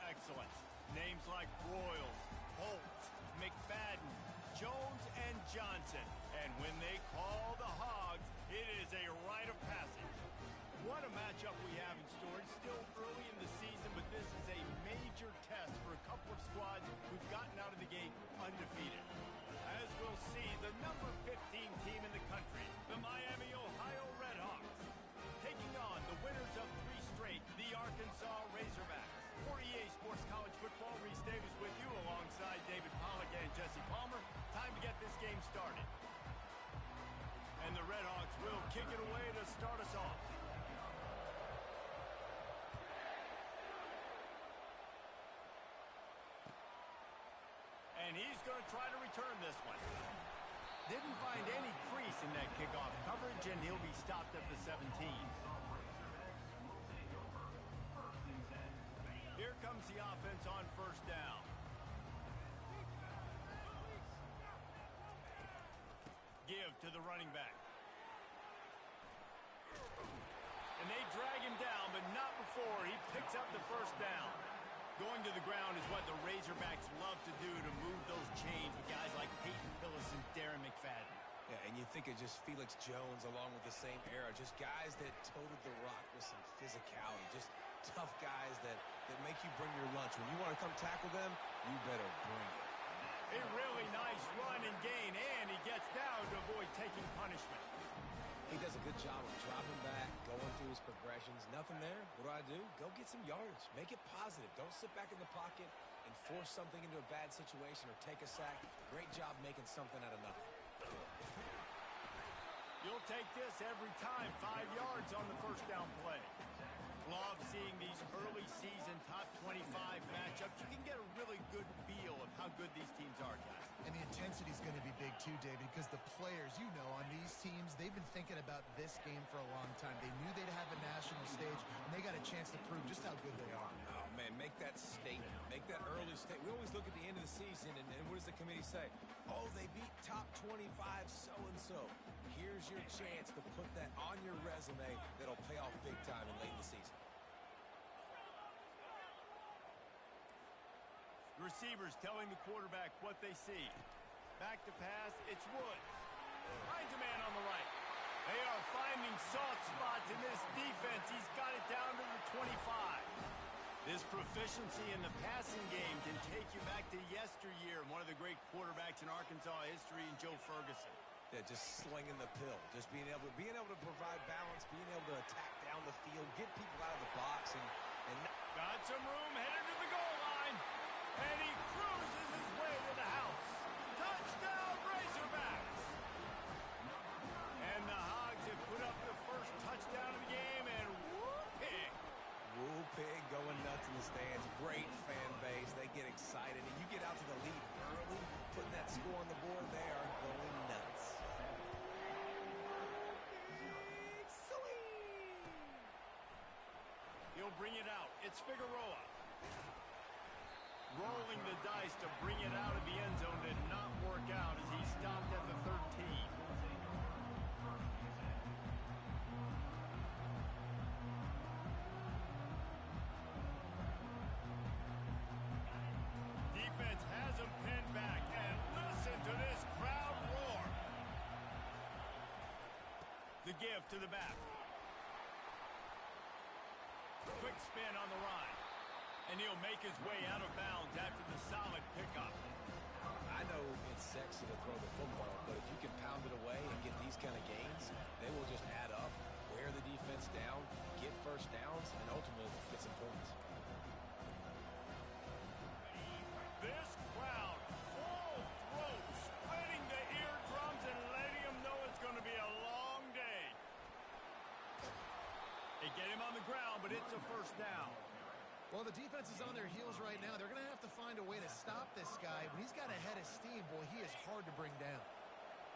excellence. Names like Broyles, Holt, McFadden, Jones, and Johnson. And when they call the Hogs, it is a rite of passage. What a matchup we have in store. It's still early in the season, but this is a major test for a couple of squads who've gotten out of the gate undefeated. As we'll see, the number 15 team in the country, the Miami, Ohio Redhawks, taking on the winners of 3 straight, the Arkansas Razorbacks. For EA Sports College Football, Reese Davis with you alongside David Pollack and Jesse Palmer. Time to get this game started. And the Redhawks will kick it away to start us off. And he's going to try to return this one. Didn't find any crease in that kickoff coverage, and he'll be stopped at the 17. Here comes the offense on first down. Give to the running back. And they drag him down, but not before he picks up the first down. Going to the ground is what the Razorbacks love to do to move those chains with guys like Peyton Hillis and Darren McFadden. Yeah, and you think of just Felix Jones along with the same era, just guys that toted the rock with some physicality, just tough guys that make you bring your lunch. When you want to come tackle them, you better bring it. A really nice run and gain, and he gets down to avoid taking punishment. He does a good job of dropping back, going through his progressions. Nothing there. What do? Go get some yardage. Make it positive. Don't sit back in the pocket and force something into a bad situation or take a sack. Great job making something out of nothing. You'll take this every time. 5 yards on the first down play. Love seeing these early season top 25 matchups. You can get a really good feel of how good these teams are, guys. And the intensity is going to be big too, David, because the players, you know, on these teams, they've been thinking about this game for a long time. They knew they'd have a national stage, and they got a chance to prove just how good they are. Oh, man, make that statement. Make that early statement. We always look at the end of the season, and what does the committee say? Oh, they beat top 25 so-and-so. Here's your chance to put that on your resume that'll pay off big time in late in the season. Receivers telling the quarterback what they see. Back to pass, it's Woods. Finds a man on the right. They are finding soft spots in this defense. He's got it down to the 25. This proficiency in the passing game can take you back to yesteryear. One of the great quarterbacks in Arkansas history, in Joe Ferguson. Yeah, just slinging the pill. Just being able to provide balance, being able to attack down the field, get people out of the box, and got some room headed to the goal line. And he cruises his way to the house. Touchdown, Razorbacks! And the Hogs have put up the first touchdown of the game, and whoop-pig. Whoop-pig going nuts in the stands. Great fan base. They get excited. And you get out to the lead early, putting that score on the board, they are going nuts. He'll bring it out. It's Figueroa. Rolling the dice to bring it out of the end zone did not work out as he stopped at the 13. Defense has him pinned back, and listen to this crowd roar. The give to the back. Quick spin on the run. And he'll make his way out of bounds after the solid pickup. I know it's sexy to throw the football, but if you can pound it away and get these kind of gains, they will just add up, wear the defense down, get first downs, and ultimately get some points. This crowd, full throat, splitting the eardrums and letting them know it's going to be a long day. They get him on the ground, but it's a first down. Well, the defense is on their heels right now. They're going to have to find a way to stop this guy. When he's got a head of steam, boy, he is hard to bring down.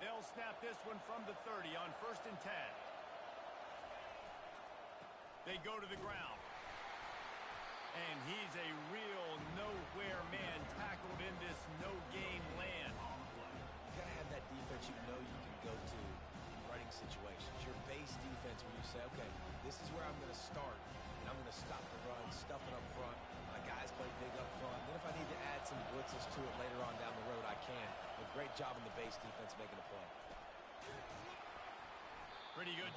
They'll snap this one from the 30 on 1st and 10. They go to the ground. And he's a real nowhere man tackled in this no-gain land. You got to have that defense you know you can go to in running situations. Your base defense where you say, okay, this is where I'm going to start. And I'm going to stop the run, stuff it up front. My guys play big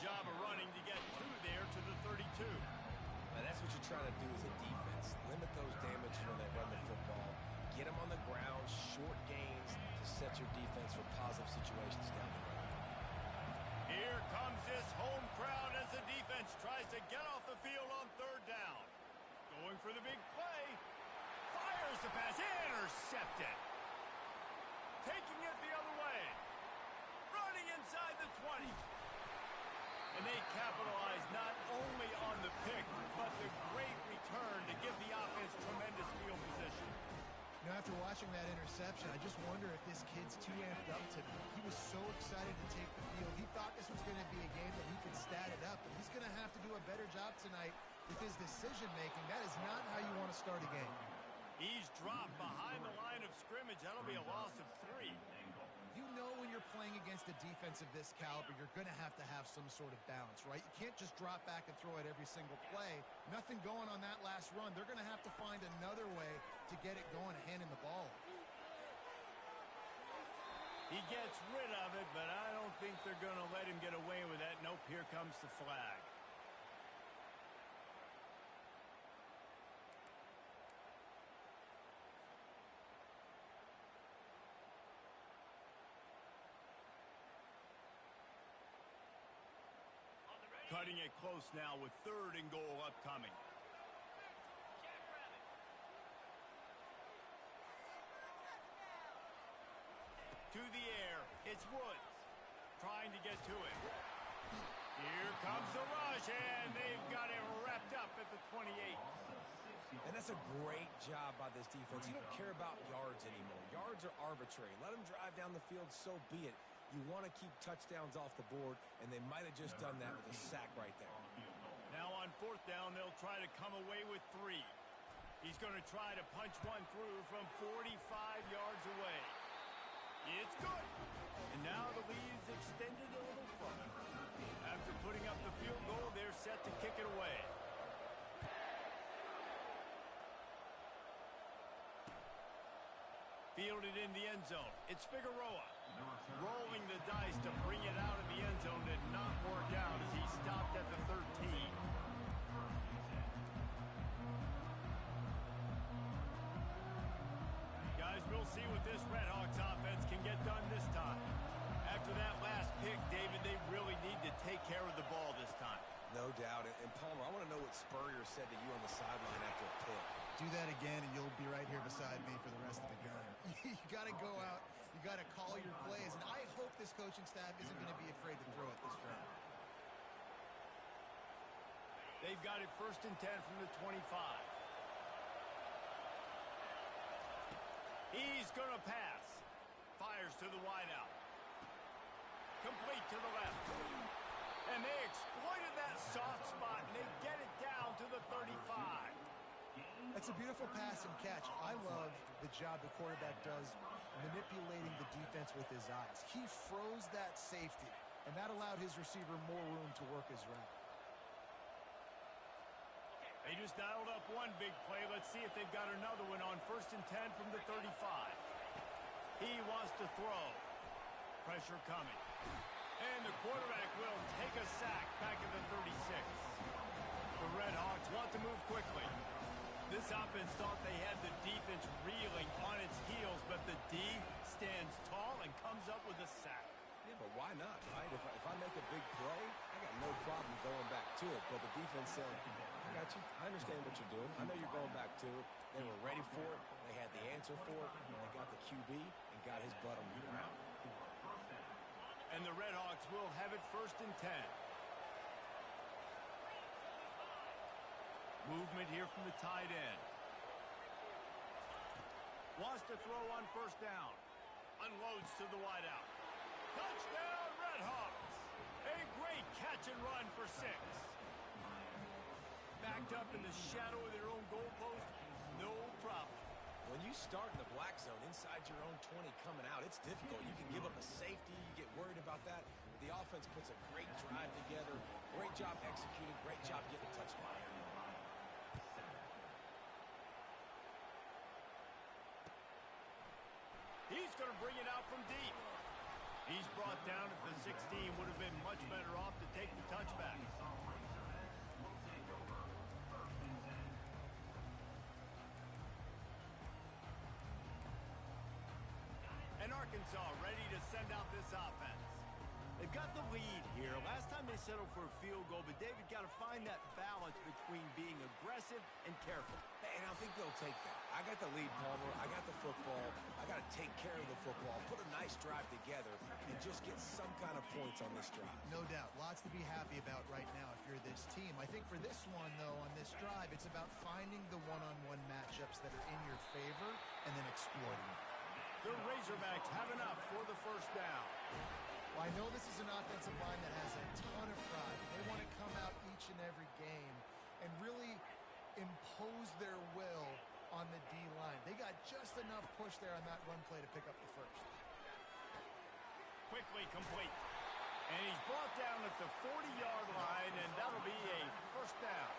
job of running to get there to the 32. And that's what you're trying to do as a defense. Limit those damages when they run the football. Get them on the ground, short gains to set your defense for positive situations down the road. Here comes this home crowd as the defense tries to get off the field on third down. Going for the big play. Fires the pass. Intercepted. Taking it the other way. Running inside the 20. And they capitalize not only on the pick, but the great return to give the offense tremendous field position. You know, after watching that interception, I just wonder if this kid's too amped up today. He was so excited to take the field. He thought this was going to be a game that he could stat it up, but he's going to have to do a better job tonight with his decision-making. That is not how you want to start a game. He's dropped behind the line of scrimmage. That'll be a loss of 3. You know when you're playing against a defense of this caliber, you're going to have some sort of balance, right? You can't just drop back and throw it every single play. Nothing going on that last run. They're going to have to find another way to get it going, handing the ball. He gets rid of it, but I don't think they're going to let him get away with that. Nope, here comes the flag. Cutting it close now with 3rd and goal upcoming. To the air, it's Woods trying to get to it. Here comes the rush, and they've got it wrapped up at the 28. And that's a great job by this defense. You don't care about yards anymore. Yards are arbitrary. Let them drive down the field, so be it. You want to keep touchdowns off the board, and they might have just done that with a sack right there. Now on 4th down, they'll try to come away with 3. He's going to try to punch one through from 45 yards away. It's good. And now the lead's extended a little further. After putting up the field goal, they're set to kick it away. Fielded in the end zone. It's Figueroa. Rolling the dice to bring it out of the end zone did not work out as he stopped at the 13. Guys, we'll see what this Redhawks offense can get done this time. After that last pick, David, they really need to take care of the ball this time. No doubt. And Palmer, I want to know what Spurrier said to you on the sideline after a pick. Do that again, and you'll be right here beside me for the rest of the game. You got to go out. You got to call your plays, and I hope this coaching staff isn't going to be afraid to throw it this round. They've got it 1st and 10 from the 25. He's going to pass. Fires to the wideout. Complete to the left. And they exploited that soft spot, and they get it down to the 35. That's a beautiful pass and catch. I love the job the quarterback does manipulating the defense with his eyes. He froze that safety, and that allowed his receiver more room to work his route. They just dialed up one big play. Let's see if they've got another one on 1st and 10 from the 35. He wants to throw. Pressure coming. And the quarterback will take a sack back at the 36. The Redhawks want to move quickly. This offense thought they had the defense reeling on its heels, but the D stands tall and comes up with a sack. Yeah, but why not, right? If I make a big play, I got no problem going back to it. But the defense said, I got you. I understand what you're doing. I know you're going back to it. They were ready for it. They had the answer for it. They got the QB and got his butt on the ground. And the Redhawks will have it 1st and 10. Movement here from the tight end. Wants to throw on 1st down. Unloads to the wideout. Touchdown, Redhawks! A great catch and run for 6. Backed up in the shadow of their own goalpost, no problem. When you start in the black zone inside your own 20 coming out, it's difficult. You can give up a safety. You get worried about that. But the offense puts a great drive together. Great job executing. Great job getting a touchdown. He's going to bring it out from deep. He's brought down at the 16. Would have been much better off to take the touchback. And Arkansas ready to send out this offense. They've got the lead here. Last time they settled for a field goal, but David got to find that balance between being aggressive and careful. And I think they'll take that. I got the lead, Palmer. I got the football. I got to take care of the football, put a nice drive together, and just get some kind of points on this drive. No doubt. Lots to be happy about right now if you're this team. I think for this one, though, on this drive, it's about finding the one-on-one matchups that are in your favor and then exploiting them. The Razorbacks have enough for the first down. Well, I know this is an offensive line that has a ton of pride. They want to come out each and every game and really impose their will on the D-line. They got just enough push there on that run play to pick up the first. Quickly complete. And he's brought down at the 40-yard line, and that'll be a first down.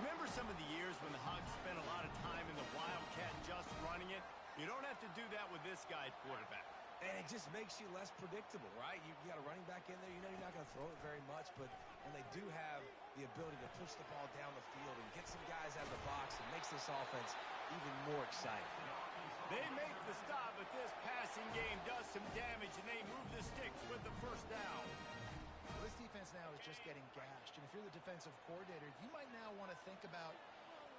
Remember some of the years when the Hogs spent a lot of time in the Wildcat just running it? You don't have to do that with this guy at quarterback. And it just makes you less predictable, right? You got a running back in there. You know you're not going to throw it very much, but when they do have the ability to push the ball down the field and get some guys out of the box, it makes this offense even more exciting. They make the stop, but this passing game does some damage, and they move the sticks with the first down. Well, this defense now is just getting gashed, and if you're the defensive coordinator, you might now want to think about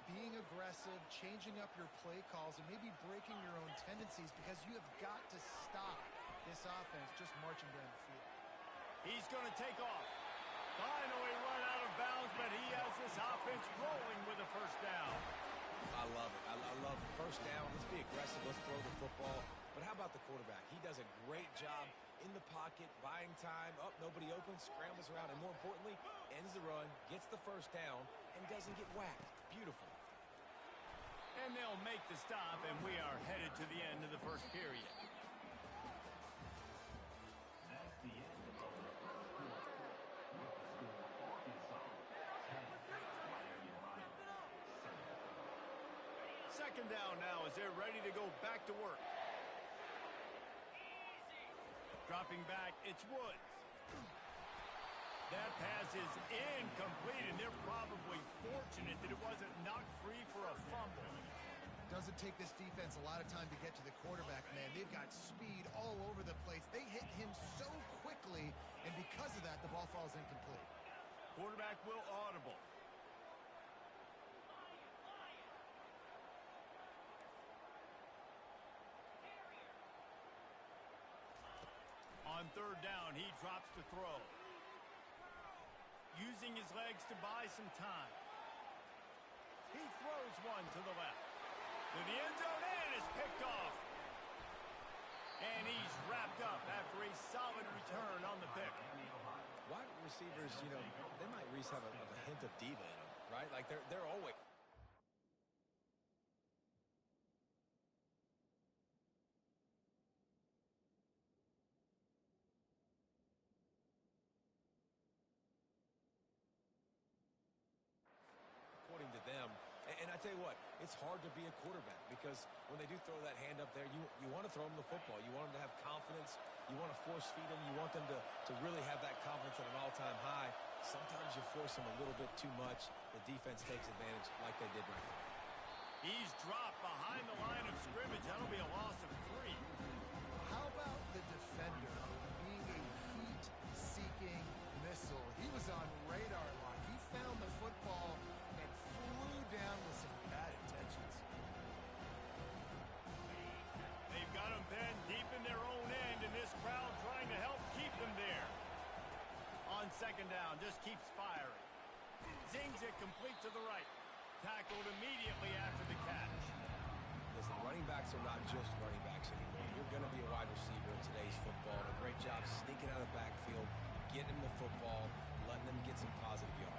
being aggressive, changing up your play calls, and maybe breaking your own tendencies because you have got to stop this offense just marching down the field. He's going to take off. Finally run out of bounds, but he has this offense rolling with a first down. I love it. I love it. First down. Let's be aggressive. Let's throw the football. But how about the quarterback? He does a great job in the pocket, buying time. Up, nobody open, scrambles around, and more importantly, ends the run, gets the first down, and doesn't get whacked. Beautiful. And they'll make the stop, and we are headed to the end of the first period. Second down now as they're ready to go back to work. Dropping back, it's Woods. That pass is incomplete, and they're probably fortunate that it wasn't knocked free for a fumble. Doesn't take this defense a lot of time to get to the quarterback, man. They've got speed all over the place. They hit him so quickly, and because of that, the ball falls incomplete. Quarterback will audible. On third down, he drops to throw. Using his legs to buy some time. He throws one to the left. To the end zone, and is picked off. And he's wrapped up after a solid return on the pick. Wide receivers, you know, they might at least have a hint of diva in them, right? Like they're always... according to them. And I tell you what, it's hard to be a quarterback because when they do throw that hand up there, you want to throw them the football. You want them to have confidence. You want to force feed them. You want them to really have that confidence at an all-time high. Sometimes you force them a little bit too much. The defense takes advantage like they did right there. He's dropped behind the line of scrimmage. That'll be a loss of 3. How about the defender being a heat-seeking missile? He was on radar lock. He found the football and flew down with some bad intentions. They've got him pinned deep in their own end, and this crowd trying to help keep them there. On second down, just keeps firing. Zings it complete to the right. Tackled immediately after the catch. Listen, running backs are not just running backs anymore. You're going to be a wide receiver in today's football. A great job sneaking out of the backfield, getting the football, letting them get some positive yards.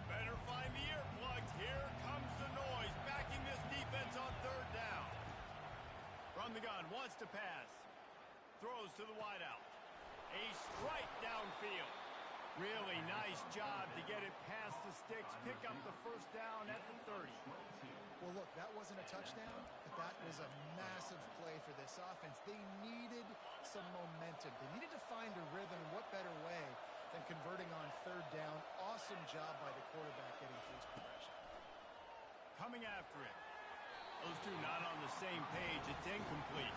Better find the earplugs. Here comes the noise, backing this defense on third down. From the gun, wants to pass. Throws to the wideout. A strike downfield. Really nice job to get it past the sticks, pick up the first down at the 30. Well, look, that wasn't a touchdown, but that was a massive play for this offense. They needed some momentum. They needed to find a rhythm, and what better way than converting on third down. Awesome job by the quarterback getting through his progression. Coming after it. Those two not on the same page. It's incomplete.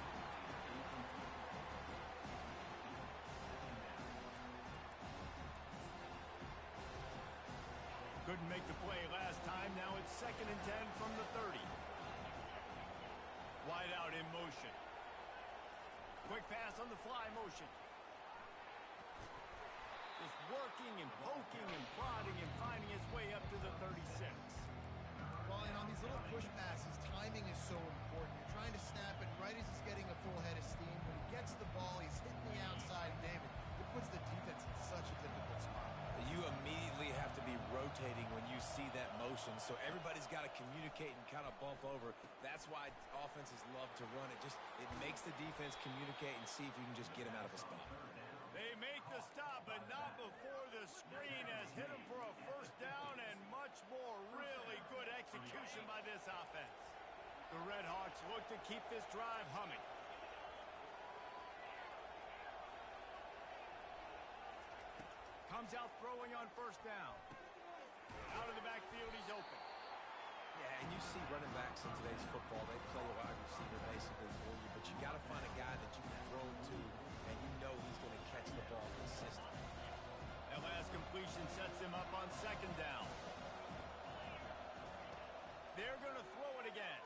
Couldn't make the play last time. Now it's 2nd and 10 from the 30. Wide out in motion. Quick pass on the fly motion. Just working and poking and prodding and finding his way up to the 36. Well, and on these little push passes, timing is so important. You're trying to snap it right as he's getting a full head of steam. When he gets the ball, he's hitting the outside, David. It puts the defense in such a difficult spot. You immediately have to be rotating when you see that motion, so everybody's got to communicate and kind of bump over. That's why offenses love to run it. It makes the defense communicate and see if you can just get him out of a spot. They make the stop, but not before the screen has hit him for a first down and much more. Really good execution by this offense. The Red Hawks look to keep this drive humming. Comes out throwing on first down. Out of the backfield, he's open. Yeah, and you see running backs in today's football, they play a wide receiver basically for you, but you got to find a guy that you can throw to, and you know he's going to catch the ball consistently. That last completion sets him up on 2nd down. They're going to throw it again.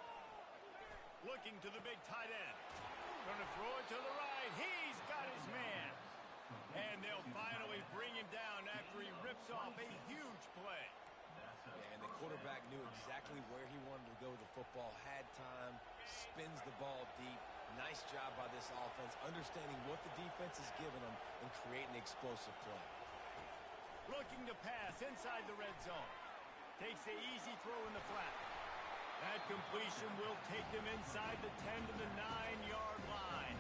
Looking to the big tight end. Going to throw it to the right. He's got his man. And they'll finally bring him down after he rips off a huge play. Yeah, and the quarterback knew exactly where he wanted to go with the football, had time, spins the ball deep. Nice job by this offense, understanding what the defense is giving them and creating explosive play. Looking to pass inside the red zone. Takes the easy throw in the flat. That completion will take them inside the 10 to the 9-yard line.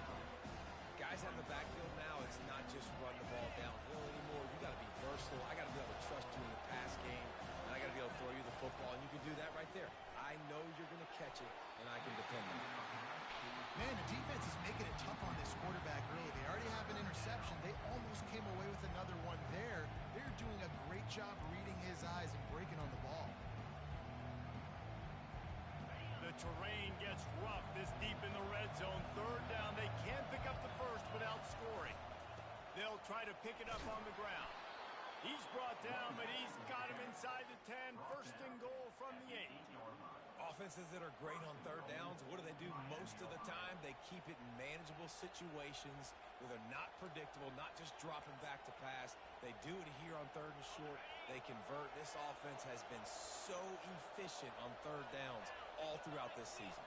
Guys out in the backfield now, it's not just run the ball downhill anymore. You got to be versatile. I got to be able to trust you in the pass game, and I got to be able to throw you the football, and you can do that right there. I know you're going to catch it, and I can depend on it. Man, the defense is making it tough on this quarterback early. They already have an interception. They almost came away with another one there. They're doing a great job reading his eyes and breaking on the ball. The terrain gets rough this deep in the red zone. 3rd down. They can pick up the first without scoring. They'll try to pick it up on the ground. He's brought down, but he's got him inside the 10. 1st and goal from the 8. Offenses that are great on 3rd downs, what do? Most of the time, they keep it in manageable situations where they're not predictable, not just dropping back to pass. They do it here on 3rd and short. They convert. This offense has been so efficient on 3rd downs all throughout this season.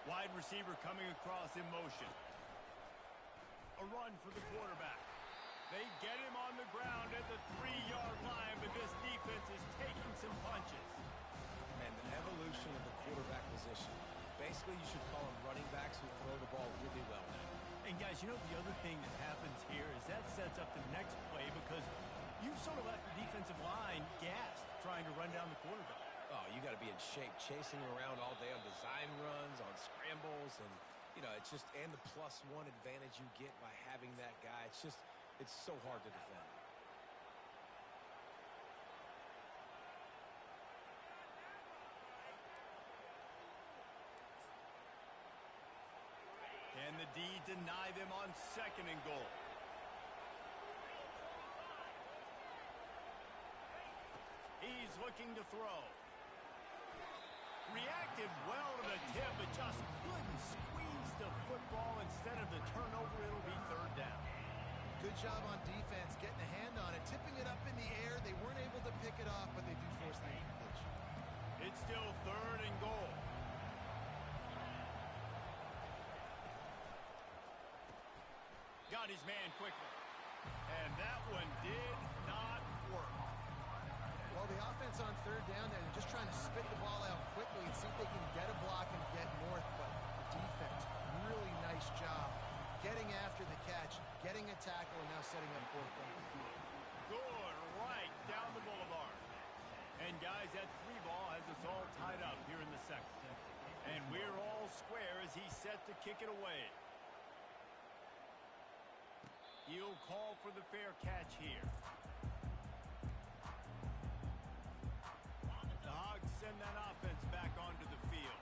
Wide receiver coming across in motion. A run for the quarterback. They get him on the ground at the 3-yard line, but this defense is taking some punches. And the evolution of the quarterback position. Basically, you should call them running backs who throw the ball really well now. And guys, you know the other thing that happens here is that sets up the next play because you've sort of left the defensive line gassed trying to run down the quarterback. Oh, you got to be in shape, chasing him around all day on design runs, on scrambles, and, it's just, and the +1 advantage you get by having that guy. It's so hard to defend. Can the D deny them on 2nd and goal? He's looking to throw. Reacted well to the tip, but just couldn't squeeze the football. Instead of the turnover, it'll be 3rd down. Good job on defense getting a hand on it, tipping it up in the air. They weren't able to pick it off, but they do force the incompletion. It's still 3rd and goal. Got his man quickly. And that one did not work. Well, the offense on third down there, they're just trying to spit the ball out quickly and see if they can get a block and get north. But the defense, really nice job getting after the catch, getting a tackle, and now setting up fourth down. Good right down the boulevard. And, guys, that 3-ball has us all tied up here in the second. And we're all square as he's set to kick it away. He'll call for the fair catch here. The Hogs send that offense back onto the field.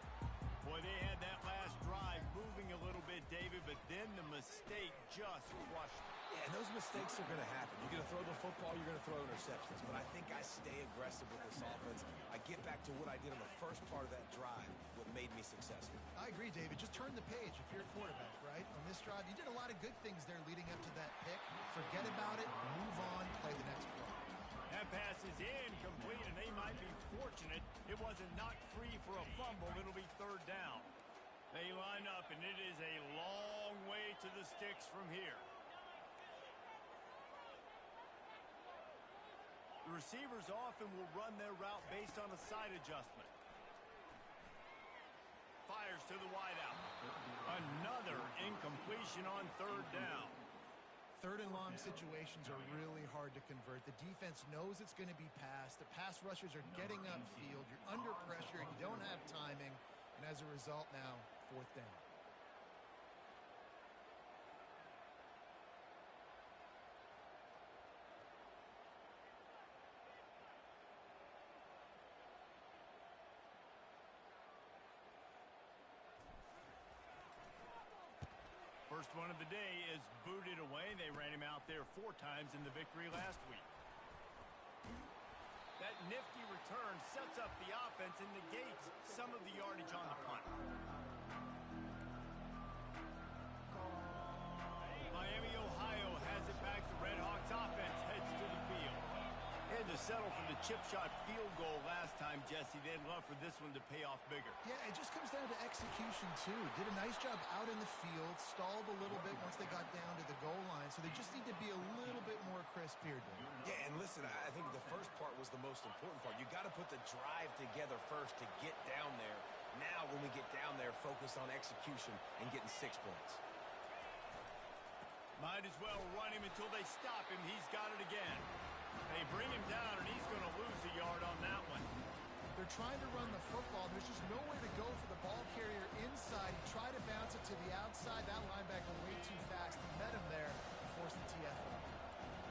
Boy, they had that last drive moving a little bit, David, but then the mistake just crushed them. Yeah, and those mistakes are going to happen. You're going to throw the football, you're going to throw interceptions. But I think I stay aggressive with this offense. I get back to what I did on the first part of that drive, what made me successful. I agree, David. Just turn the page if you're a quarterback, right? On this drive, you did a lot of good things there leading up to that pick. Forget about it, move on, play the next play. That pass is incomplete, and they might be fortunate it wasn't knocked free for a fumble. It'll be third down. They line up, and it is a long way to the sticks from here. The receivers often will run their route based on a side adjustment. Fires to the wideout. Another incompletion on third down. Third and long situations are really hard to convert. The defense knows it's going to be passed. The pass rushers are getting upfield. You're under pressure. You don't have timing. And as a result now, fourth down. First one of the day is booted away. They ran him out there 4 times in the victory last week. That nifty return sets up the offense and negates some of the yardage on the punt. Miami, Ohio has it back. The Red Hawks offense heads to the field. Had to settle for the chip shot field goal last time, Jesse. They'd love for this one to pay off bigger. Yeah, it just comes down to execution, too. Did a nice job out in the field, stalled a little bit once they got down to the goal line, so they just need to be a little bit more crisp here, Dave. Yeah, and listen, I think the first part was the most important part. You got to put the drive together first to get down there. Now, when we get down there, focus on execution and getting 6 points. Might as well run him until they stop him. He's got it again. They bring him down, and he's going to lose a yard on that one. They're trying to run the football. There's just nowhere to go for the ball carrier inside. He tried to bounce it to the outside. That linebacker way too fast. He met him there and forced the TFL.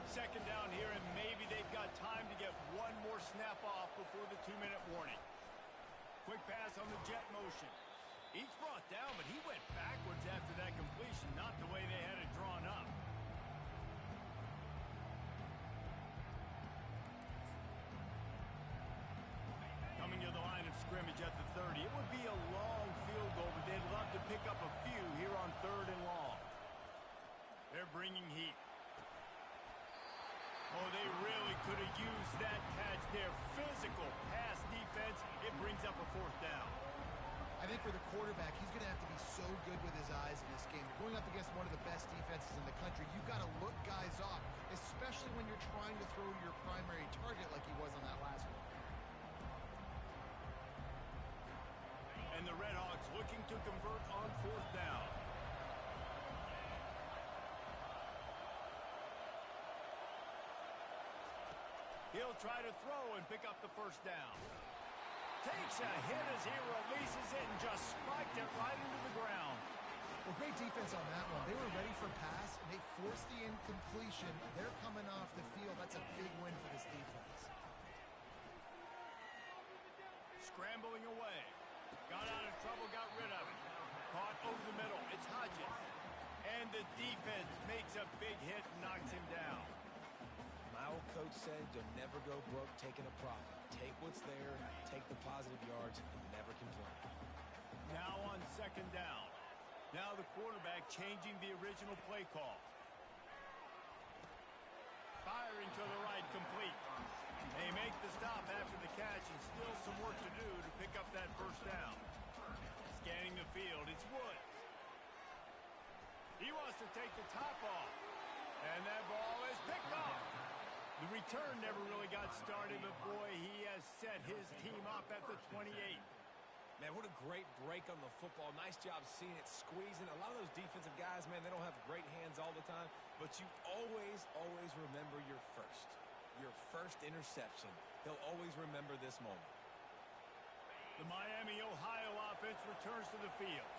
Second down here, and maybe they've got time to get one more snap off before the 2-minute warning. Quick pass on the jet motion. Each brought down, but he went backwards after that completion, not the way they had it drawn up. Coming to the line of scrimmage at the 30. It would be a long field goal, but they'd love to pick up a few here on third and long. They're bringing heat. Oh, they really could have used that catch there. Physical pass defense. It brings up a fourth down. I think for the quarterback, he's going to have to be so good with his eyes in this game. Going up against one of the best defenses in the country, you've got to look guys off, especially when you're trying to throw your primary target like he was on that last one. And the Red Hawks looking to convert on fourth down. He'll try to throw and pick up the first down. Takes a hit as he releases it and just spiked it right into the ground. Well, great defense on that one. They were ready for pass, and they forced the incompletion. They're coming off the field. That's a big win for this defense. Scrambling away. Got out of trouble, got rid of it. Caught over the middle. It's Hodges. And the defense makes a big hit and knocks him down. My old coach said you'll never go broke taking a profit. Take what's there, take the positive yards, and never complain. Now on second down. Now the quarterback changing the original play call. Firing to the right, complete. They make the stop after the catch, and still some work to do to pick up that first down. Scanning the field, it's Woods. He wants to take the top off. And that ball is picked off. The return never really got started, but boy, he has set his team up at the 28. Man, what a great break on the football. Nice job seeing it, squeezing. A lot of those defensive guys, man, they don't have great hands all the time, but you always remember your first interception. He'll always remember this moment. The Miami, Ohio offense returns to the field.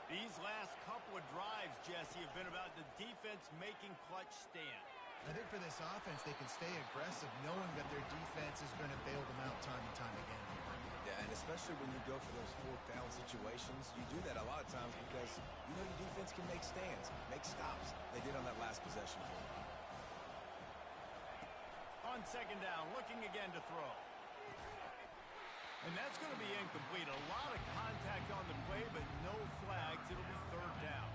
These last couple of drives, Jesse, have been about the defense making clutch stand. I think for this offense, they can stay aggressive knowing that their defense is going to bail them out time and time again. Yeah, and especially when you go for those fourth down situations, you do that a lot of times because you know your defense can make stands, make stops. They did on that last possession. On second down, looking again to throw. And that's going to be incomplete. A lot of contact on the play, but no flags. It'll be third down.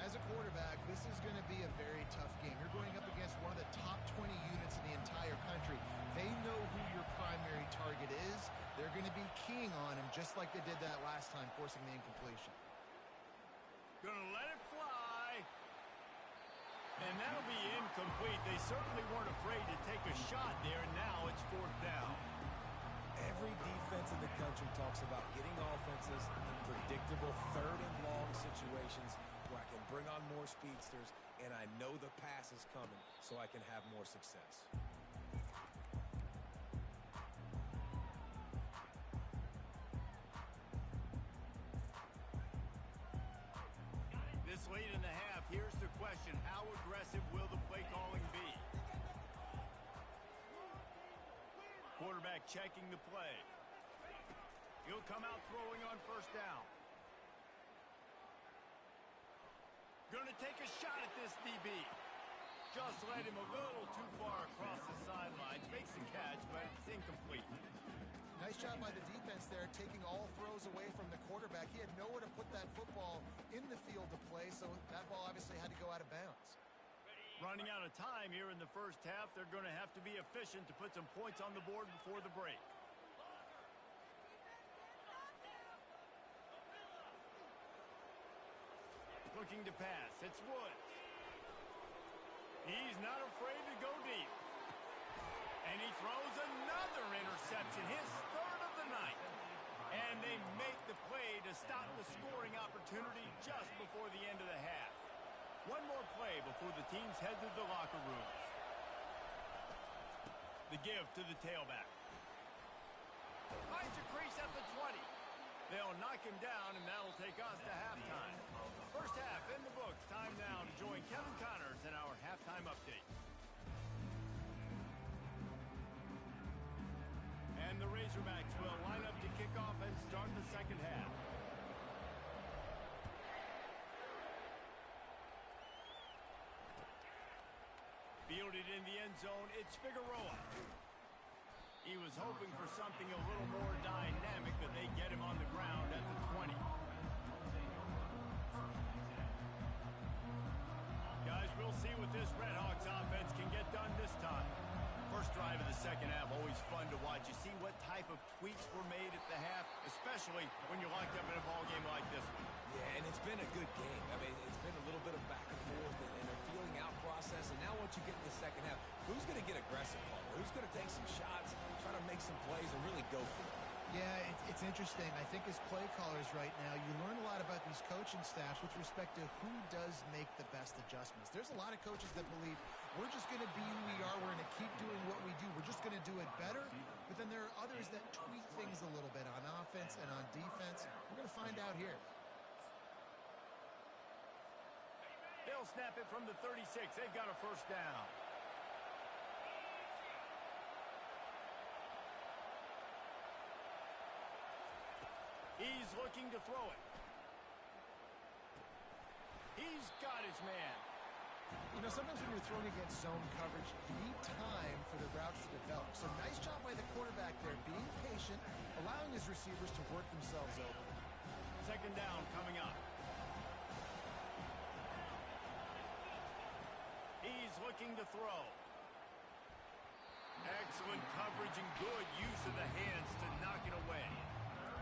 As a quarterback, this is going to be a very tough game. You're going up against one of the top 20 units in the entire country. They know who your primary target is. They're going to be keying on him just like they did that last time, forcing the incompletion. Gonna let it fly. And that'll be incomplete. They certainly weren't afraid to take a shot there, and now it's fourth down. Every defense in the country talks about getting offenses in predictable third and long situations where I can bring on more speedsters and I know the pass is coming so I can have more success. This late in the half, here's the question. How aggressive will the play calling be? Quarterback checking the play. He'll come out throwing on first down. Going to take a shot at this DB. Just led him a little too far across the sidelines. Makes the catch, but it's incomplete. Nice job by the defense there, taking all throws away from the quarterback. He had nowhere to put that football in the field to play, so that ball obviously had to go out of bounds. Running out of time here in the first half. They're going to have to be efficient to put some points on the board before the break. Looking to pass. It's Woods. He's not afraid to go deep. And he throws another interception, his third of the night. And they make the play to stop the scoring opportunity just before the end of the half. One more play before the teams head to the locker rooms. The give to the tailback. Finds a crease at the 20. They'll knock him down, and that'll take us to halftime. First half in the books. Time now to join Kevin Connors in our halftime update. And the Razorbacks will line up to kick off and start the second half. Fielded in the end zone, it's Figueroa. He was hoping for something a little more dynamic, but they get him on the ground at the 20. Guys, we'll see what this Redhawks offense can get done this time. First drive of the second half, always fun to watch. You see what type of tweaks were made at the half, especially when you're locked up in a ball game like this one. Yeah, and it's been a good game. I mean, it's been a little bit of back and forth and a feeling out process. And now once you get in the second half, who's going to get aggressive, Paul? Who's going to take some shots, try to make some plays, and really go for it? Yeah, it's interesting. I think as play callers right now, you learn a lot about these coaching staffs with respect to who does make the best adjustments. There's a lot of coaches that believe we're just going to be who we are. We're going to keep doing what we do. We're just going to do it better. But then there are others that tweak things a little bit on offense and on defense. We're going to find out here. They'll snap it from the 36. They've got a first down. He's looking to throw it. He's got his man. You know, sometimes when you're throwing against zone coverage, you need time for the routes to develop. So nice job by the quarterback there, being patient, allowing his receivers to work themselves over. Second down coming up. He's looking to throw. Excellent coverage and good use of the hands to knock it away.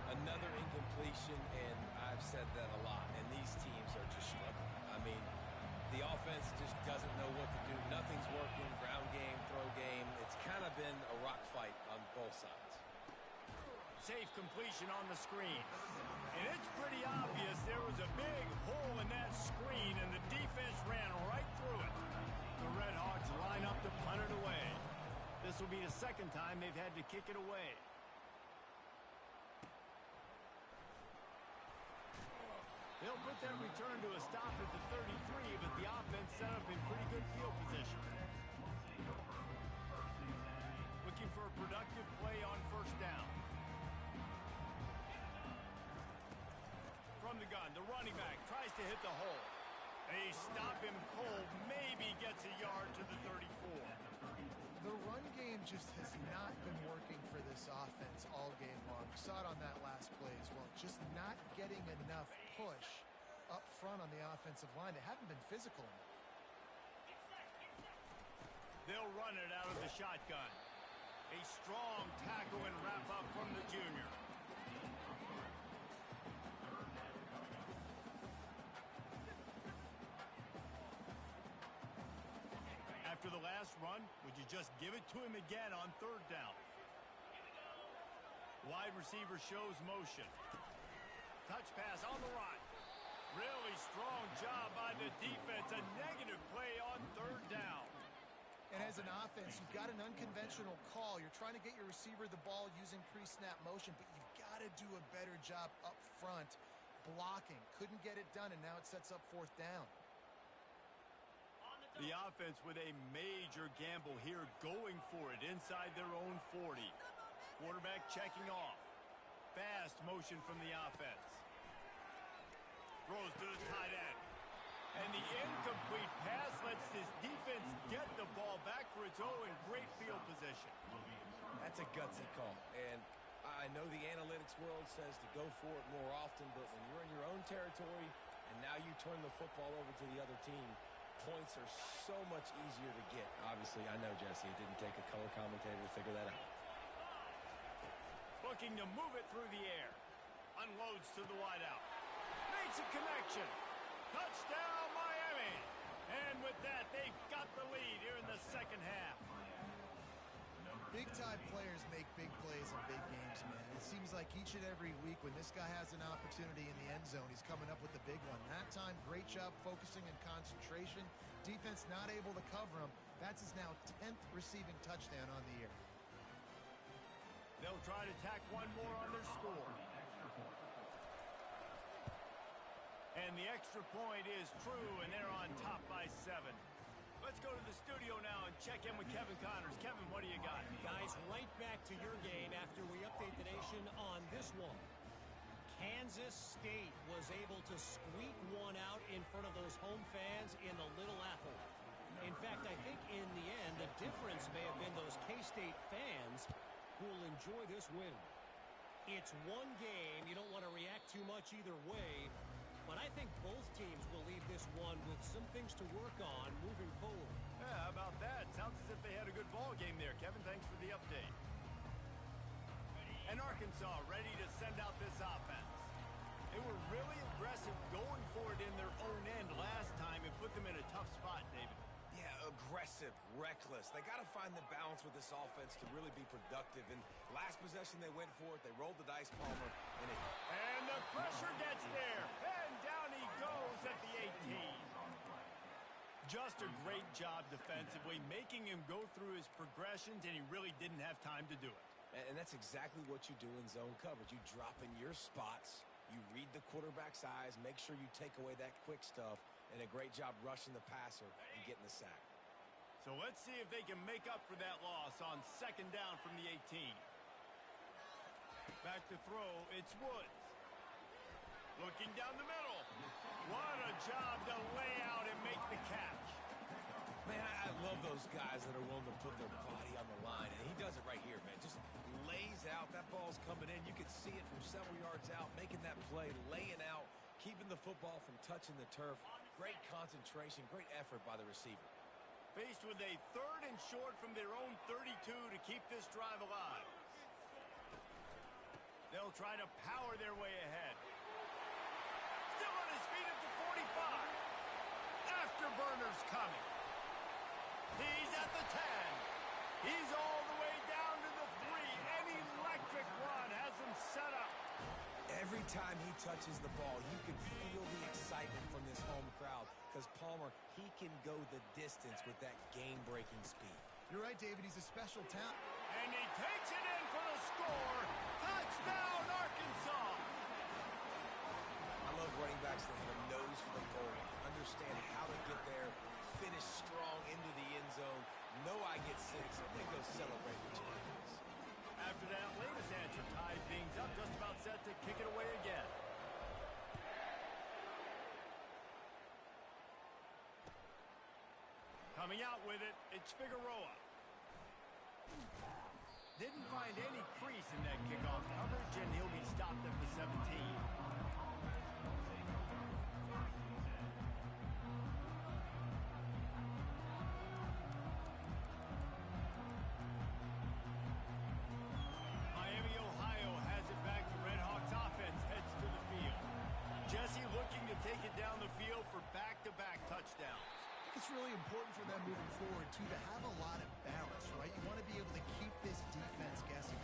Another incompletion, and I've said that a lot, and these teams are just struggling. I mean, The offense just doesn't know what to do. Nothing's working. Ground game, throw game. It's kind of been a rock fight on both sides. Safe completion on the screen. And it's pretty obvious there was a big hole in that screen, and the defense ran right through it. The Red Hawks line up to punt it away. This will be the second time they've had to kick it away. They'll put that return to a stop at the 33, but the offense set up in pretty good field position. Looking for a productive play on first down. From the gun, the running back tries to hit the hole. They stop him cold, maybe gets a yard to the 34. The run game just has not been working for this offense all game long. We saw it on that last play as well. Just not getting enough push up front on the offensive line. They haven't been physical enough. They'll run it out of the shotgun. A strong tackle and wrap up from the junior. After the last run, would you just give it to him again on third down? Wide receiver shows motion. Touch pass on the run. Really strong job by the defense. A negative play on third down. And as an offense, you've got an unconventional call. You're trying to get your receiver the ball using pre-snap motion, but you've got to do a better job up front blocking. Couldn't get it done, and now it sets up fourth down. The offense with a major gamble here, going for it inside their own 40. Quarterback checking off. Fast motion from the offense. Throws to the tight end. And the incomplete pass lets this defense get the ball back for its own in great field position. That's a gutsy call. And I know the analytics world says to go for it more often, but when you're in your own territory and now you turn the football over to the other team, points are so much easier to get. Obviously, I know, Jesse, it didn't take a color commentator to figure that out. Looking to move it through the air. Unloads to the wideout. Makes a connection. Touchdown, Miami. And with that, they've got the lead here in the second half. Big-time players make big plays in big games, man. It seems like each and every week when this guy has an opportunity in the end zone, he's coming up with the big one. That time, great job focusing and concentration. Defense not able to cover him. That's his now 10th receiving touchdown on the year. They'll try to tack one more on their score. And the extra point is true, and they're on top by 7. Let's go to the studio now and check in with Kevin Connors. Kevin, what do you got? Guys, right back to your game after we update the nation on this one. Kansas State was able to squeak one out in front of those home fans in the Little Apple. In fact, I think in the end, the difference may have been those K-State fans who will enjoy this win. It's one game. You don't want to react too much either way. But I think both teams will leave this one with some things to work on moving forward. Yeah, how about that? Sounds as if they had a good ball game there. Kevin, thanks for the update. And Arkansas ready to send out this offense. They were really aggressive going for it in their own end last time. It put them in a tough spot, David. Yeah, aggressive, reckless. They got to find the balance with this offense to really be productive. And last possession they went for it. They rolled the dice, Palmer. And the pressure gets there. And down he goes at the 18. Just a great job defensively, making him go through his progressions, and he really didn't have time to do it. And that's exactly what you do in zone coverage. You drop in your spots. You read the quarterback's eyes. Make sure you take away that quick stuff. And a great job rushing the passer and getting the sack. So let's see if they can make up for that loss on second down from the 18. Back to throw, it's Woods. Looking down the middle. What a job to lay out and make the catch. Man, I love those guys that are willing to put their body on the line. And he does it right here, man. Just lays out. That ball's coming in. You can see it from several yards out, making that play, laying out, keeping the football from touching the turf. Great concentration, great effort by the receiver. Faced with a third and short from their own 32 to keep this drive alive. They'll try to power their way ahead. Still on his feet at the 45. afterburners coming. He's at the 10. He's all the way down to the 3. An electric run has him set up. Every time he touches the ball, you can feel the excitement from this home crowd because Palmer, he can go the distance with that game-breaking speed. You're right, David. He's a special talent. And he takes it in for the score. Touchdown, Arkansas. I love running backs that have a nose for the goal, understand how to get there, finish strong into the end zone, know I get 6, and then go celebrate with champions. After that latest answer tied things up, just about set to kick it away again. Coming out with it, it's Figueroa. Didn't find any crease in that kickoff coverage, and he'll be stopped at the 17. Miami, Ohio has it back. The Red Hawks offense heads to the field. Jesse looking to take it down the field for back-to-back touchdowns. It's really important for them moving forward, too, to have a lot of balance, right? You want to be able to keep this defense guessing.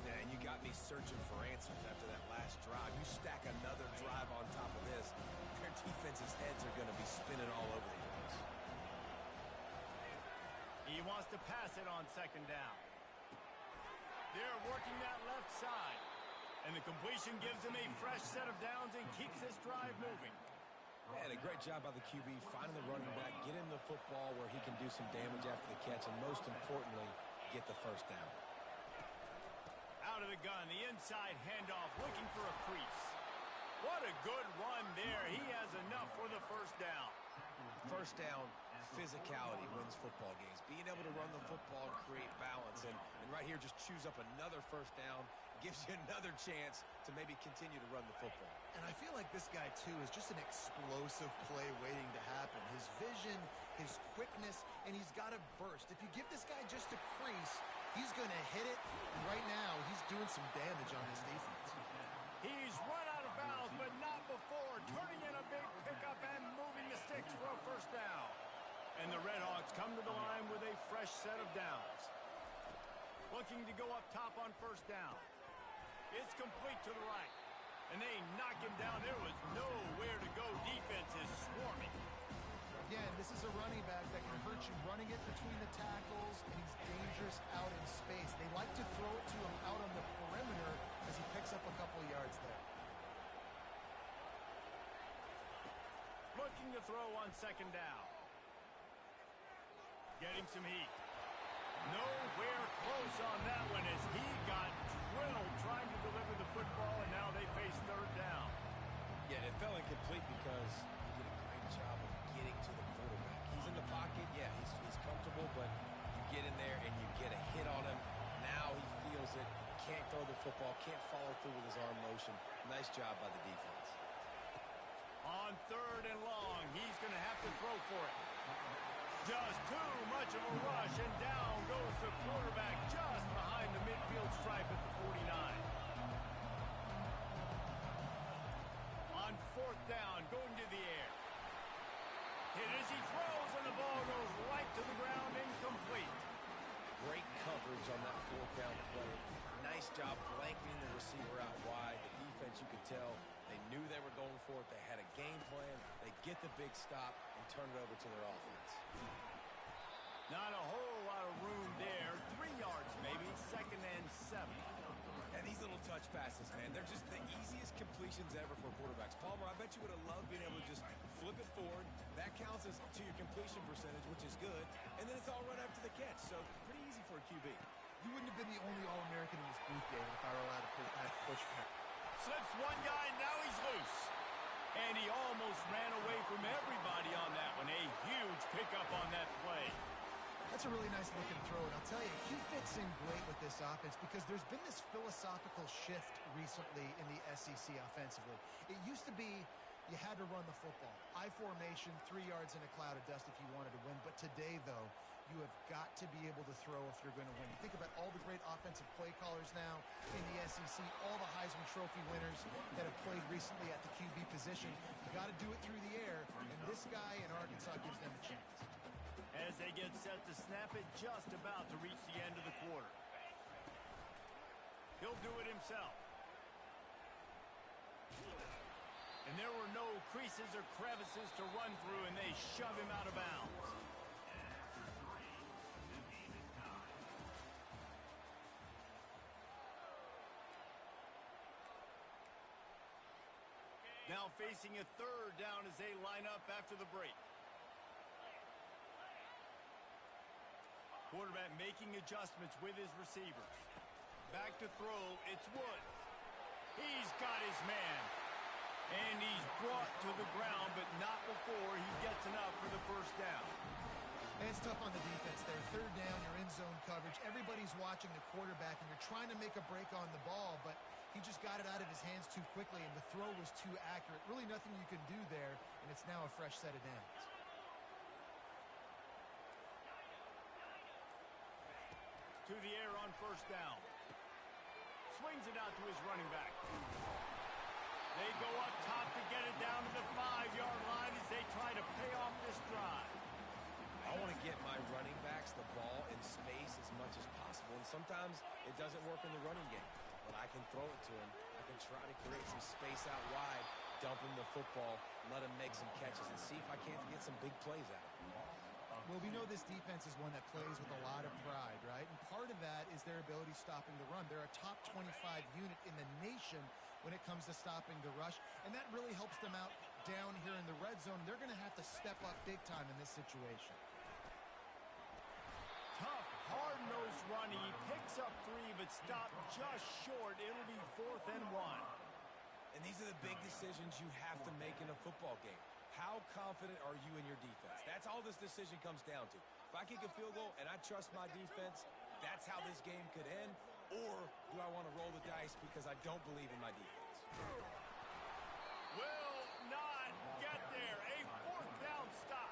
Yeah, and you got me searching for answers after that last drive. You stack another drive on top of this, their defense's heads are going to be spinning all over the place. He wants to pass it on second down. They're working that left side. And the completion gives him a fresh set of downs and keeps this drive moving. Man, a great job by the QB, finding the running back, get him the football where he can do some damage after the catch, and most importantly, get the first down. Out of the gun, the inside handoff, looking for a crease. What a good run there. He has enough for the first down. First down, physicality wins football games. Being able to run the football and create balance, and right here just choose up another first down, gives you another chance to maybe continue to run the football. And I feel like this guy, too, is just an explosive play waiting to happen. His vision, his quickness, and he's got a burst. If you give this guy just a crease, he's going to hit it. And right now, he's doing some damage on his defense. He's run out of bounds, but not before. Turning in a big pickup and moving the sticks for a first down. And the Red Hawks come to the line with a fresh set of downs. Looking to go up top on first down. It's complete to the right. And they knock him down. There was nowhere to go. Defense is swarming. Again, this is a running back that can hurt you running it between the tackles, and he's dangerous out in space. They like to throw it to him out on the perimeter as he picks up a couple of yards there. Looking to throw on second down. Getting some heat. Nowhere close on that one as he got drilled trying to deliver the football, and now they face third down. Yeah, it fell incomplete because he did a great job of getting to the quarterback. He's in the pocket, yeah, he's comfortable, but you get in there and you get a hit on him. Now he feels it, can't throw the football, can't follow through with his arm motion. Nice job by the defense. On third and long, he's going to have to throw for it. Just too much of a rush, and down goes the quarterback just behind the midfield stripe at the 49. On fourth down, going to the air. Hit as he throws, and the ball goes right to the ground, incomplete. Great coverage on that fourth down play. Nice job blanketing the receiver out wide. The defense, you could tell, they knew they were going for it. They had a game plan. They get the big stop and turn it over to their offense. Not a whole lot of room there. 3 yards maybe, second and 7. And these little touch passes, man, they're just the easiest completions ever for quarterbacks. Palmer, I bet you would have loved being able to just flip it forward. That counts as to your completion percentage, which is good. And then it's all run after the catch, so pretty easy for a QB. You wouldn't have been the only All-American in this booth, David, if I were allowed to push back. Slips one guy, now he's loose. And he almost ran away from everybody on that one. A huge pickup on that play. That's a really nice looking throw, and I'll tell you, he fits in great with this offense because there's been this philosophical shift recently in the SEC offensively. It used to be you had to run the football. I formation, 3 yards in a cloud of dust if you wanted to win. But today, though, You have got to be able to throw if you're going to win. You think about all the great offensive play callers now in the SEC, all the Heisman Trophy winners that have played recently at the QB position. You got to do it through the air, and this guy in Arkansas gives them a chance. As they get set to snap it, just about to reach the end of the quarter. He'll do it himself. And there were no creases or crevices to run through, and they shove him out of bounds. Now facing a third down as they line up after the break. Quarterback making adjustments with his receivers. Back to throw, it's Woods. He's got his man. And he's brought to the ground, but not before he gets enough for the first down. And it's tough on the defense there. Third down, you're in zone coverage. Everybody's watching the quarterback, and you're trying to make a break on the ball, but he just got it out of his hands too quickly, and the throw was too accurate. Really nothing you can do there, and it's now a fresh set of downs. To the air on first down. Swings it out to his running back. They go up top to get it down to the 5-yard line as they try to pay off this drive. I want to get my running backs the ball in space as much as possible, and sometimes it doesn't work in the running game. But I can throw it to him. I can try to create some space out wide, dump him the football, let him make some catches, and see if I can't get some big plays out of him. Well, we know this defense is one that plays with a lot of pride, right? And part of that is their ability stopping the run. They're a top 25 unit in the nation when it comes to stopping the rush, and that really helps them out down here in the red zone. They're going to have to step up big time in this situation. Tough, hard-nosed running. He picks up 3, but stopped just short. It'll be 4th and 1. And these are the big decisions you have to make in a football game. How confident are you in your defense? That's all this decision comes down to. If I kick a field goal and I trust my defense, that's how this game could end. Or do I want to roll the dice because I don't believe in my defense? Will not get there. A 4th down stop.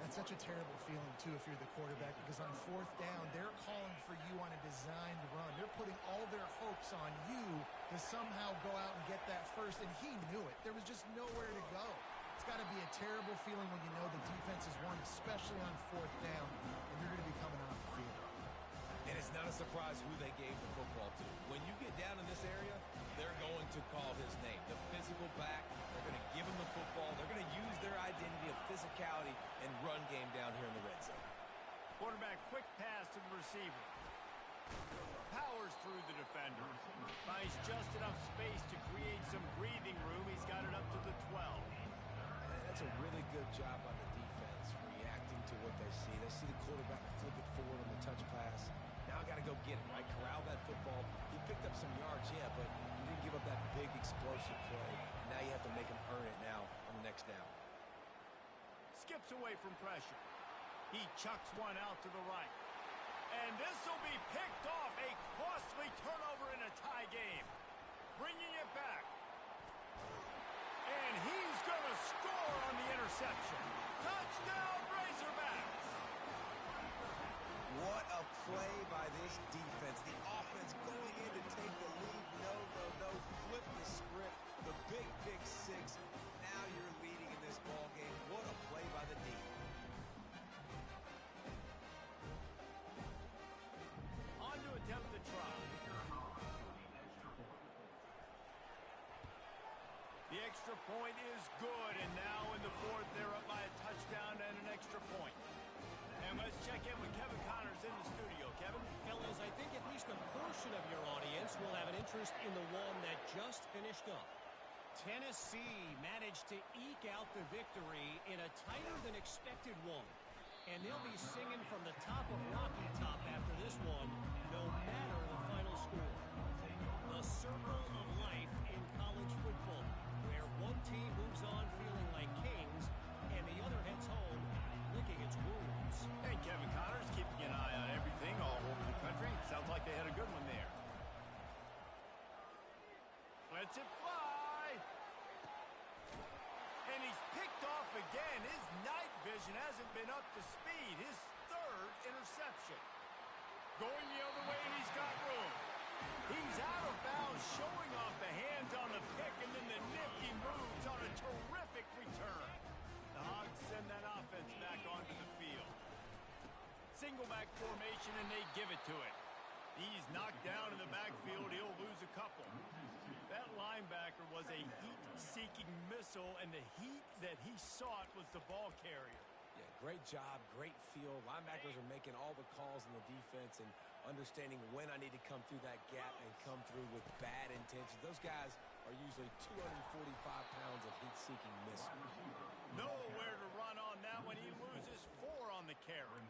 That's such a terrible feeling, too, if you're the quarterback, because on 4th down, they're calling for you on a designed run. They're putting all their hopes on you to somehow go out and get that first, and he knew it. There was just nowhere to go. It's got to be a terrible feeling when you know the defense has won, especially on 4th down, and you're going to be coming off the field. And it's not a surprise who they gave the football to. When you get down in this area, they're going to call his name. The physical back, they're going to give him the football. They're going to use their identity of physicality and run game down here in the red zone. Quarterback, quick pass to the receiver. Powers through the defender. Finds just enough space to create some breathing room. He's got it up to the 12. That's a really good job by the defense, reacting to what they see. They see the quarterback flip it forward on the touch pass. Now I got to go get it, right? Corral that football. He picked up some yards, yeah, but he didn't give up that big explosive play. Now you have to make him earn it now on the next down. Skips away from pressure. He chucks one out to the right. And this will be picked off. A costly turnover in a tie game. Bringing it back. And he's going to score on the interception. Touchdown, Razorbacks! What a play by this defense. The offense going in to take the lead. No. Flip the script. The big 6. Now you're leading in this ball game. What a play by the D. On to attempt the try. The extra point is good, and now in the 4th, they're up by a touchdown and an extra point. And let's check in with Kevin Connors in the studio. Kevin? Fellas, I think at least a portion of your audience will have an interest in the one that just finished up. Tennessee managed to eke out the victory in a tighter than expected one. And they'll be singing from the top of Rocky Top after this one, no matter the final score. The circle of life in college football, where one team moves on feeling like kings, and the other heads home licking its wounds. And Kevin Connors keeping an eye on everything all over the country. Sounds like they had a good one there. Lets it fly. And he's picked off again. His night vision hasn't been up to speed. His 3rd terrific return. The Hogs send that offense back onto the field. Single back formation, and they give it to him. He's knocked down in the backfield. He'll lose a couple. That linebacker was a heat-seeking missile, and the heat that he sought was the ball carrier. Yeah, great job, great feel. Linebackers are making all the calls in the defense and understanding when I need to come through that gap and come through with bad intentions. Those guys are usually 245 pounds of heat-seeking missile. Nowhere to run on that one. He loses 4 on the carry.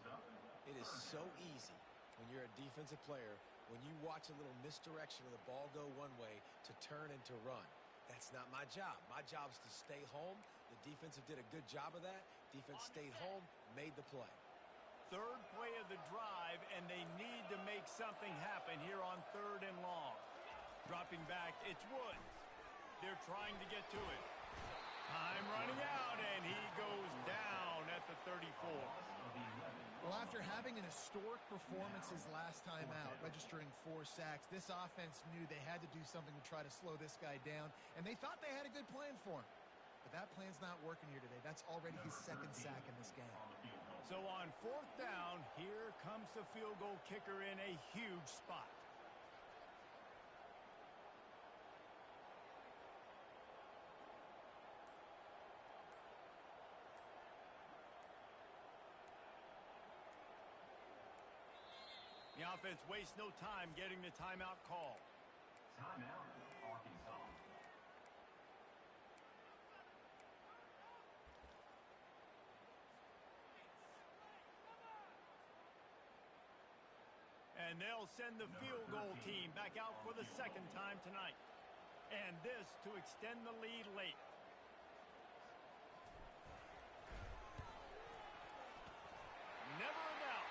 It is so easy when you're a defensive player, when you watch a little misdirection of the ball go one way, to turn and to run. That's not my job. My job is to stay home. The defensive did a good job of that. Defense stayed home, made the play. Third play of the drive, and they need to make something happen here on 3rd and long. Dropping back, it's Woods. They're trying to get to it. Time running out, and he goes down at the 34. Well, after having an historic performance his last time out, registering 4 sacks, this offense knew they had to do something to try to slow this guy down, and they thought they had a good plan for him. But that plan's not working here today. That's already his 2nd sack in this game. So on 4th down, here comes the field goal kicker in a huge spot. The offense wastes no time getting the timeout call. Timeout, Arkansas. And they'll send the field goal team back out for the 2nd time tonight. And this to extend the lead late. Never a doubt.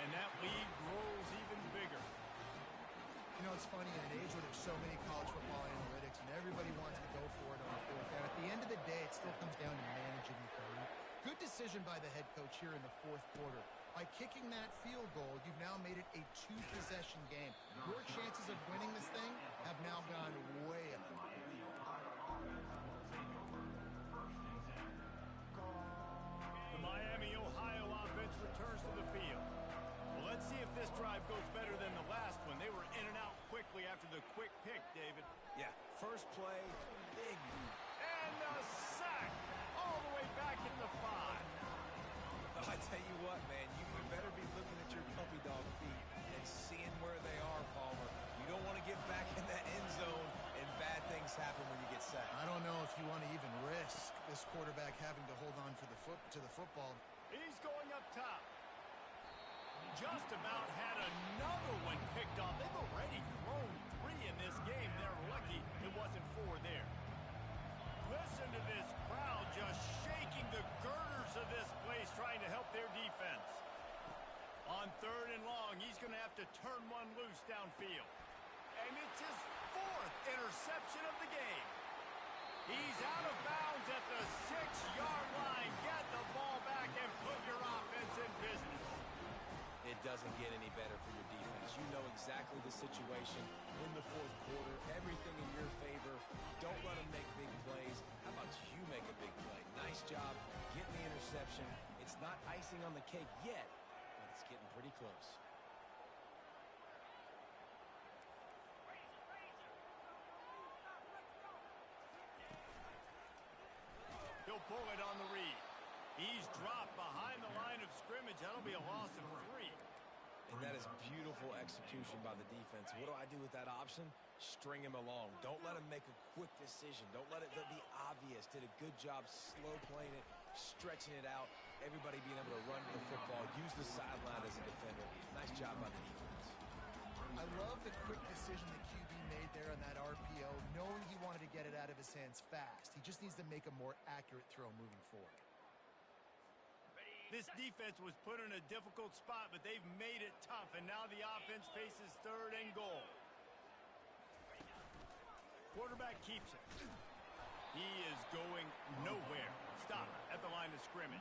And that lead grows even bigger. You know, it's funny, in an age where there's so many college football analytics and everybody wants to go for it on 4th down, at the end of the day, it still comes down to managing the game. Good decision by the head coach here in the 4th quarter. By kicking that field goal, you've now made it a 2-possession game. Your chances of winning this thing have now gone way up. The Miami, Ohio offense returns to the field. Well, let's see if this drive goes better than the last one. They were in and out quickly after the quick pick, David. Yeah, first play, big move. And a sack all the way back in the 5. I tell you what, man, you better be looking at your puppy dog feet and seeing where they are, Palmer. You don't want to get back in that end zone and bad things happen when you get sacked. I don't know if you want to even risk this quarterback having to hold on for to the football. He's going up top. Just about had another one picked off. They've already thrown 3 in this game. They're lucky it wasn't 4 there. Listen to this crowd just shaking the girders of this place, trying to help their defense. On 3rd and long, he's going to have to turn one loose downfield. And it's his 4th interception of the game. He's out of bounds at the 6-yard line. Get the ball back and put your offense in business. It doesn't get any better for your defense. You know exactly the situation in the 4th quarter. Everything in your favor. Don't let them make big plays. How about you make a big play? Nice job getting the interception. It's not icing on the cake yet, but it's getting pretty close. He'll pull it on the read. He's dropped behind the line of scrimmage. That'll be a loss of 3. And that is beautiful execution by the defense. What do I do with that option? String him along. Don't let him make a quick decision. Don't let it be obvious. Did a good job slow playing it, stretching it out. Everybody being able to run to the football, use the sideline as a defender. Nice job by the defense. I love the quick decision the QB made there on that RPO, knowing he wanted to get it out of his hands fast. He just needs to make a more accurate throw moving forward. This defense was put in a difficult spot, but they've made it tough, and now the offense faces 3rd and goal. Quarterback keeps it. He is going nowhere. Stop at the line of scrimmage.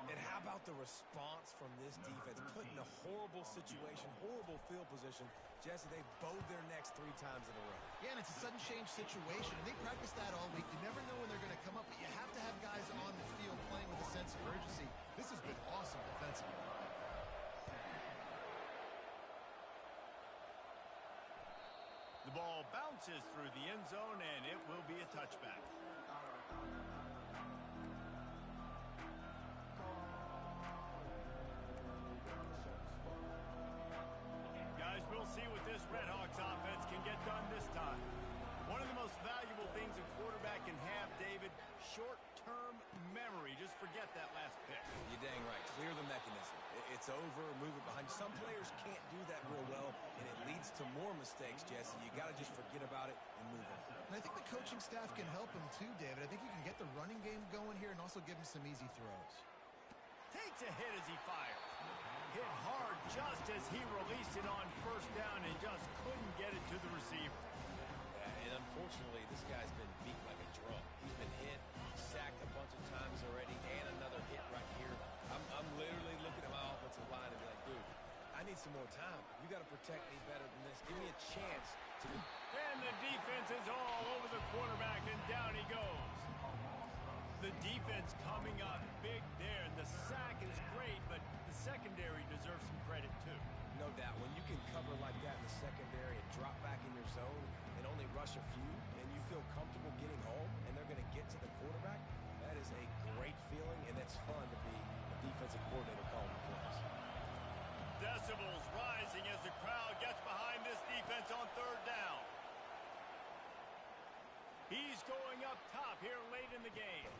And how about the response from this defense? Put in a horrible situation, horrible field position. Jesse, they bowed their necks 3 times in a row. Yeah, and it's a sudden change situation, and they practice that all week. You never know when they're going to come up, but you have to have guys on the field playing with a sense of urgency. This has been awesome defensively. The ball bounces through the end zone, and it will be a touchback. Guys, we'll see what this Red Hawks offense can get done this time. One of the most valuable things a quarterback can have, David, short-term memory. Just forget that last pick. You're dang right. Clear the mechanism. It's over, move it behind. Some players can't do that real well, and it leads to more mistakes, Jesse. You got to just forget about it and move on. And I think the coaching staff can help him too, David. I think you can get the running game going here and also give him some easy throws. Takes a hit as he fires. Hit hard just as he released it on first down and just couldn't get it to the receiver. And unfortunately, this guy's been beat like a drum. He's been hit, sacked a bunch of times already, and another hit right here. I'm literally looking at my offensive line and be like, dude, I need some more time. You got to protect me better than this. Give me a chance to... And the defense is all over the quarterback, and down he goes. The defense coming up big there. The sack is great, but the secondary deserves some credit too. No doubt. When you can cover like that in the secondary and drop back in your zone and only rush a few, and you feel comfortable getting home, and they're going to get to the quarterback, that is a great feeling, and it's fun to be a defensive coordinator calling the plays. Decibels rising as the crowd gets behind this defense on third down. He's going up top here late in the game.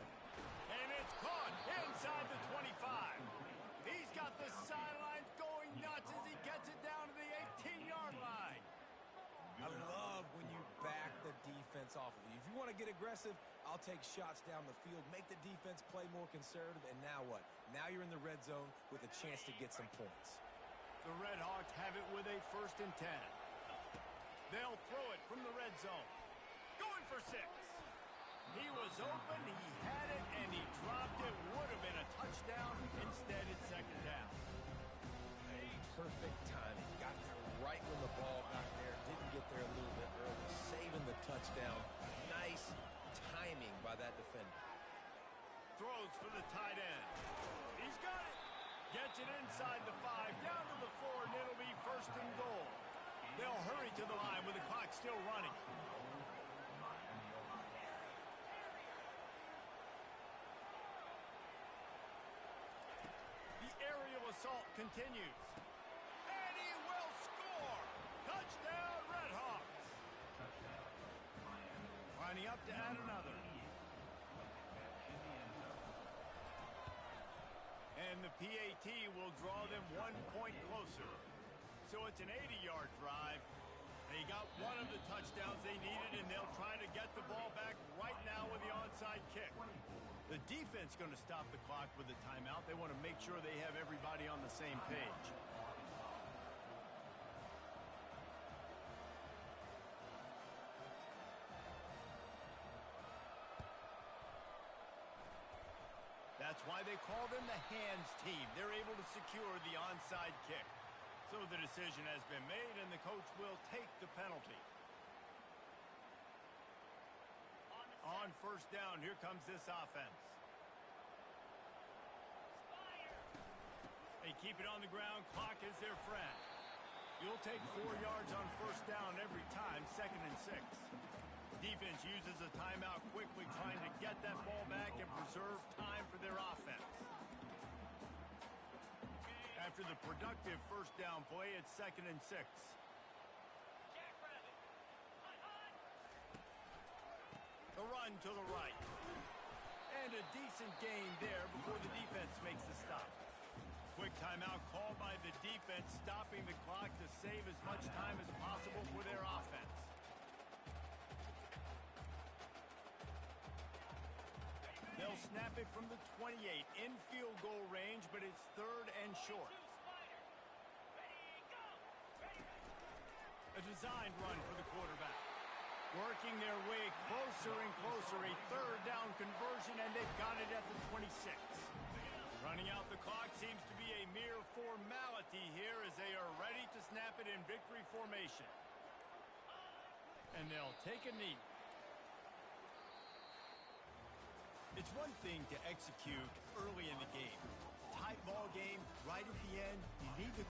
And it's caught inside the 25. He's got the sidelines going nuts as he gets it down to the 18-yard line. I love when you back the defense off of you. If you want to get aggressive, I'll take shots down the field, make the defense play more conservative, and now what? Now you're in the red zone with a chance to get some points. The Red Hawks have it with a 1st and 10. They'll throw it from the red zone. Going for 6. He was open, he had it, and he dropped it. Would have been a touchdown. Instead, it's 2nd down. Perfect timing. Got there right when the ball got there. Didn't get there a little bit early. Saving the touchdown. Nice timing by that defender. Throws for the tight end. He's got it. Gets it inside the 5, down to the 4, and it'll be 1st and goal. They'll hurry to the line with the clock still running. The aerial assault continues. And he will score. Touchdown, Red Hawks. Lining up to add another. And the PAT will draw them 1 point closer. So it's an 80-yard drive. They got one of the touchdowns they needed, and they'll try to get the ball back right now with the onside kick. The defense going to stop the clock with a timeout. They want to make sure they have everybody on the same page. That's why they call them the hands team. They're able to secure the onside kick. So the decision has been made, and the coach will take the penalty. On 1st down, here comes this offense. They keep it on the ground. Clock is their friend. You'll take 4 yards on 1st down every time, 2nd and 6. Defense uses a timeout quickly, trying to get that ball back and preserve time for their offense. After the productive 1st down play, it's 2nd and 6. The run to the right. And a decent gain there before the defense makes the stop. Quick timeout called by the defense, stopping the clock to save as much time as possible for their offense. They'll snap it from the 28 in field goal range, but it's 3rd and short. A designed run for the quarterback. Working their way closer and closer. A 3rd down conversion, and they've got it at the 26. Running out the clock seems to be a mere formality here as they are ready to snap it in victory formation. And they'll take a knee. It's one thing to execute early in the game. Tight ball game, right at the end, you need the